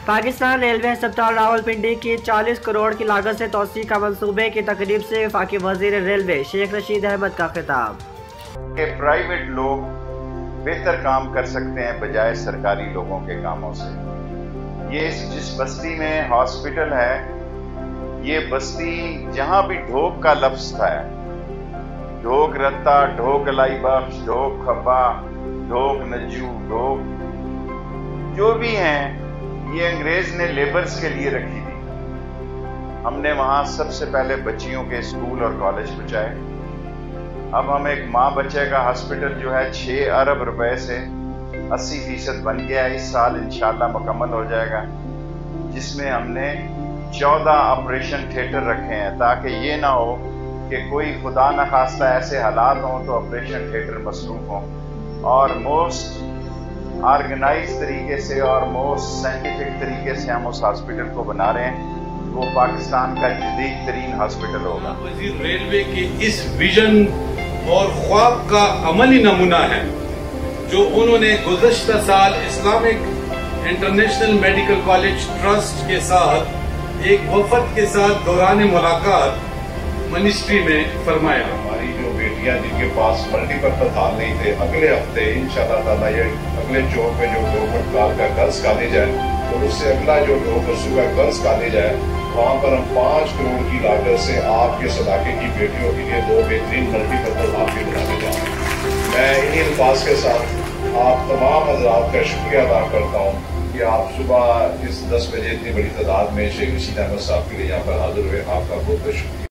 Pakistan railway अस्पताल रावलपिंडी की 40 करोड़ की लागत से तोसी का मंसूबे की तकरीब से वफाकी वजीर रेलवे शेख रशीद अहमद का खिताब। प्राइवेट लोग बेहतर काम कर सकते हैं बजाय सरकारी लोगों के कामों से। ये जिस बस्ती में हॉस्पिटल है, ये बस्ती जहां भी ढोक का लफ्ज था, ढोक रत्ता, ढोक अलाई बख्श, ढोक खब्बा, ढोक नज्जू, ढोक जो भी हैं, ये अंग्रेज ने लेबर्स के लिए रखी थी। हमने वहां सबसे पहले बच्चियों के स्कूल और कॉलेज बचाए। अब हम एक माँ बच्चे का हॉस्पिटल जो है 6 अरब रुपए से 80% बन गया, इस साल इंशाल्लाह मुकम्मल हो जाएगा, जिसमें हमने 14 ऑपरेशन थिएटर रखे हैं ताकि ये ना हो कि कोई खुदा न खास्ता ऐसे हालात हों तो ऑपरेशन थिएटर मसरूफ हों। और मोस्ट ऑर्गेनाइज तरीके से और मोस्ट साइंटिफिक तरीके से हम उस हॉस्पिटल को बना रहे हैं। वो पाकिस्तान का जदीद तरीन हॉस्पिटल होगा। वजीर रेलवे के इस विजन और ख्वाब का अमली नमूना है जो उन्होंने गुज़श्ता साल Islamic international medical college trust के साथ एक वफद के साथ दौरान मुलाकात मिनिस्ट्री में फरमाया। हमारी जो बेटियां जिनके पास मल्टीपर्पज हाल नहीं थे, अगले हफ्ते इंशाल्लाह ताला ये अगले चौक में जो गवर्नमेंट काल का गर्ल्स कॉलेज है और उससे अगला जो सूबा गर्ल्स कॉलेज है, वहाँ पर हम 5 करोड़ की लागत से आपके इलाके की बेटियों के लिए 2 बेहतरीन मल्टीपर्पज हाल भी बनाने जा रहे हैं। मैं इन्हीं अल्फाज के साथ आप तमाम हज़रात का शुक्रिया अदा करता हूँ कि आप सुबह इस 10 बजे इतनी बड़ी तादाद में शेख रशीद अहमद साहब के लिए यहाँ पर हाजिर हुए। आपका बहुत बहुत शुक्रिया।